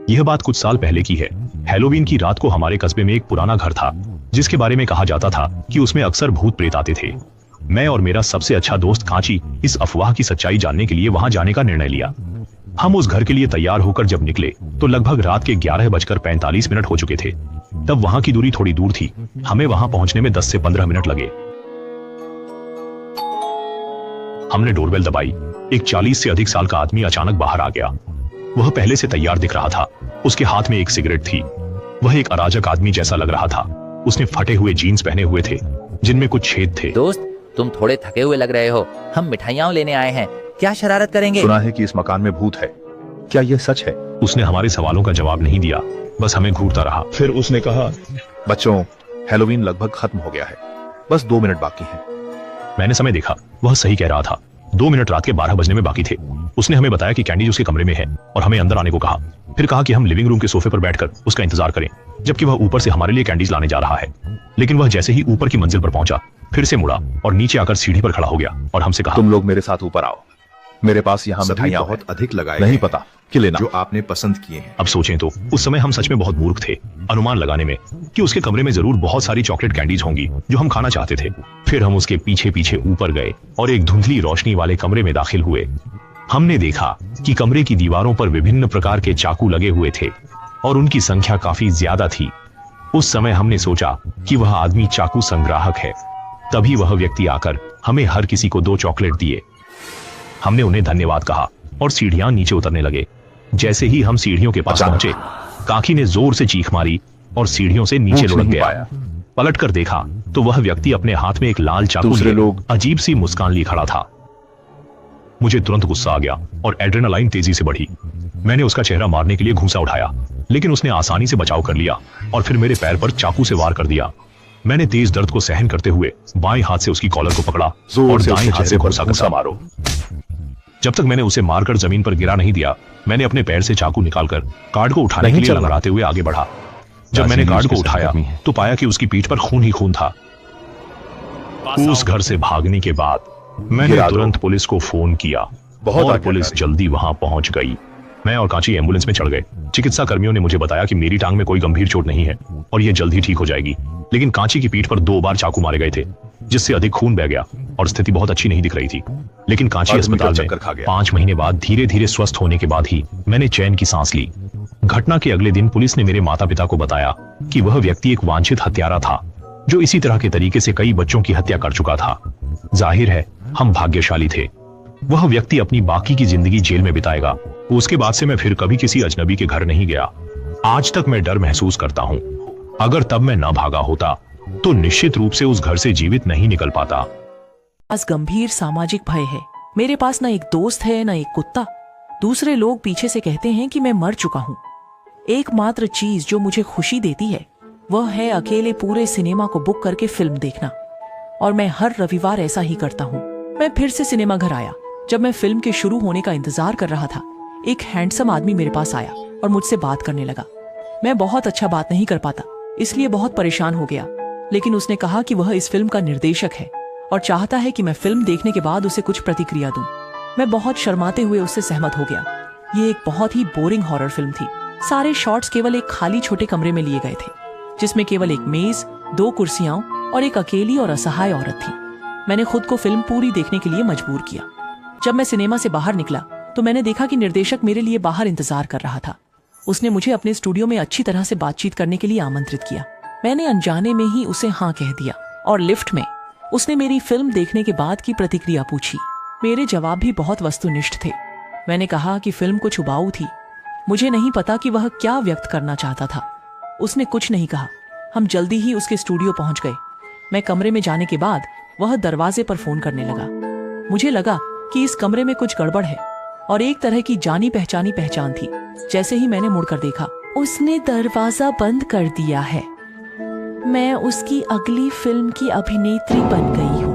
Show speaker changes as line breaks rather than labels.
यह बात कुछ साल पहले की है। हैलोवीन की रात को हमारे कस्बे में एक पुराना घर था जिसके बारे में कहा जाता था कि उसमें अक्सर भूत प्रेत आते थे। मैं और मेरा सबसे अच्छा दोस्त कांची इस अफवाह की सच्चाई जानने के लिए वहां जाने का निर्णय लिया। हम उस घर के लिए तैयार होकर जब निकले तो लगभग रात के 11:45 हो चुके थे। तब वहां की दूरी थोड़ी दूर थी। हमें वहां पहुंचने में 10 से 15 मिनट लगे। हमने डोरबेल दबाई। एक 40 से अधिक साल का आदमी अचानक बाहर आ गया। वह पहले से तैयार दिख रहा था। उसके हाथ में एक सिगरेट थी। वह एक अराजक आदमी जैसा लग रहा था। उसने फटे हुए जीन्स पहने हुए थे जिनमें कुछ छेद थे।
दोस्त, तुम थोड़े थके हुए लग रहे हो। हम मिठाइयाँ लेने आए हैं। क्या शरारत करेंगे?
सुना है कि इस मकान में भूत है, क्या यह सच है?
उसने हमारे सवालों का जवाब नहीं दिया, बस हमें घूरता रहा। फिर उसने कहा,
बच्चों, हैलोवीन लगभग खत्म हो गया है, बस 2 मिनट बाकी हैं।
मैंने समय देखा, वह सही कह रहा था। 2 मिनट रात के 12 बजने में बाकी थे। उसने हमें बताया कि कैंडी उसके कमरे में है और हमें अंदर आने को कहा। फिर कहा कि हम लिविंग रूम के सोफे पर बैठकर उसका इंतजार करें, जबकि वह ऊपर से हमारे लिए कैंडीज लाने जा रहा है। लेकिन वह जैसे ही ऊपर की मंजिल पर पहुंचा, फिर से मुड़ा और नीचे आकर सीढ़ी पर खड़ा हो गया और हमसे कहा,
तुम लोग मेरे साथ ऊपर आओ, मेरे पास यहाँ मिठाइयाँ
बहुत अधिक लगाए
नहीं
हैं,
पता कि लेना
जो आपने पसंद किए हैं।
अब सोचें तो उस समय हम सच में बहुत मूर्ख थे अनुमान लगाने में कि उसके कमरे में जरूर बहुत सारी चॉकलेट कैंडीज होंगी जो हम खाना चाहते थे। फिर हम उसके पीछे पीछे ऊपर गए और एक धुंधली रोशनी वाले कमरे में दाखिल हुए। हमने देखा कि कमरे की दीवारों पर विभिन्न प्रकार के चाकू लगे हुए थे और उनकी संख्या काफी ज्यादा थी। उस समय हमने सोचा कि वह आदमी चाकू संग्राहक है। तभी वह व्यक्ति आकर हमें हर किसी को 2 चॉकलेट दिए। हमने उन्हें धन्यवाद कहा और सीढ़ियां नीचे उतरने लगे। जैसे ही हम सीढ़ियों के पास पहुंचे, काकी ने जोर से चीख मारी और सीढ़ियों से नीचे लुढ़क गया। पलट कर देखा तो वह व्यक्ति अपने हाथ में एक लाल चाकू लिए अजीब सी मुस्कान लिए खड़ा था। मुझे तुरंत गुस्सा आ गया और एड्रेनालाइन तेजी से बढ़ी। मैंने उसका चेहरा मारने के लिए घूंसा उठाया, लेकिन उसने आसानी से बचाव कर लिया और फिर मेरे पैर पर चाकू से वार कर दिया। मैंने तेज दर्द को सहन करते हुए बाएं हाथ से उसकी कॉलर को पकड़ा और दाएं हाथ से घुसा मारो। जब तक मैंने उसे मारकर जमीन पर गिरा नहीं दिया, मैंने अपने पैर से चाकू निकालकर कार्ड को उठाने के लिए लंगड़ाते हुए आगे बढ़ा। जब मैंने कार्ड को उठाया तो पाया कि उसकी पीठ पर खून ही खून था। उस घर से भागने के बाद मैंने तुरंत पुलिस को फोन किया और पुलिस जल्दी वहां पहुंच गई। मैं और कांची एम्बुलेंस में चढ़ गए। चिकित्सा कर्मियों ने मुझे बताया कि मेरी टांग में कोई गंभीर चोट नहीं है और यह जल्द ही ठीक हो जाएगी। लेकिन कांची की पीठ पर 2 बार चाकू मारे गए थे, जिससे अधिक खून बह गया और स्थिति बहुत अच्छी नहीं दिख रही थी। लेकिन कांची अस्पताल में 5 महीने बाद धीरे धीरे स्वस्थ होने के बाद ही मैंने चैन की सांस ली। घटना के अगले दिन पुलिस ने मेरे माता पिता को बताया कि वह व्यक्ति एक वांछित हत्यारा था जो इसी तरह के तरीके से कई बच्चों की हत्या कर चुका था। जाहिर है हम भाग्यशाली थे। वह व्यक्ति अपनी बाकी की जिंदगी जेल में बिताएगा। उसके बाद से मैं फिर कभी किसी अजनबी के घर नहीं गया। आज तक मैं डर महसूस करता हूँ। अगर तब मैं न भागा होता तो निश्चित रूप से उस घर से जीवित नहीं निकल पाता।
पास गंभीर सामाजिक भय है। मेरे पास न एक दोस्त है न एक कुत्ता। दूसरे लोग पीछे से कहते हैं कि मैं मर चुका हूँ। एकमात्र चीज जो मुझे खुशी देती है वह है अकेले पूरे सिनेमा को बुक करके फिल्म देखना, और मैं हर रविवार ऐसा ही करता हूँ। मैं फिर से सिनेमा घर आया। जब मैं फिल्म के शुरू होने का इंतजार कर रहा था, एक हैंडसम आदमी मेरे पास आया और मुझसे बात करने लगा। मैं बहुत अच्छा बात नहीं कर पाता, इसलिए बहुत परेशान हो गया। लेकिन उसने कहा कि वह इस फिल्म का निर्देशक है और चाहता है कि मैं फिल्म देखने के बाद उसे कुछ प्रतिक्रिया दूं। मैं बहुत शर्माते हुए उससे सहमत हो गया। ये एक बहुत ही बोरिंग हॉरर फिल्म थी। सारे शॉट्स केवल एक खाली छोटे कमरे में लिए गए थे, जिसमें केवल एक मेज, 2 कुर्सियां और एक अकेली और असहाय औरत थी। मैंने खुद को फिल्म पूरी देखने के लिए मजबूर किया। जब मैं सिनेमा से बाहर निकला तो मैंने देखा कि निर्देशक मेरे लिए बाहर इंतजार कर रहा था। उसने मुझे अपने स्टूडियो में अच्छी तरह से बातचीत करने के लिए आमंत्रित किया। मैंने अनजाने में ही उसे हाँ कह दिया और लिफ्ट में उसने मेरी फिल्म देखने के बाद की प्रतिक्रिया पूछी। मेरे जवाब भी बहुत वस्तुनिष्ठ थे। मैंने कहा कि फिल्म कुछ उबाऊ थी। मुझे नहीं पता कि वह क्या व्यक्त करना चाहता था। उसने कुछ नहीं कहा। हम जल्दी ही उसके स्टूडियो पहुंच गए। मैं कमरे में जाने के बाद वह दरवाजे पर फोन करने लगा। मुझे लगा कि इस कमरे में कुछ गड़बड़ है और एक तरह की जानी पहचानी पहचान थी। जैसे ही मैंने मुड़कर देखा, उसने दरवाजा बंद कर दिया है। मैं उसकी अगली फिल्म की अभिनेत्री बन गई हूँ।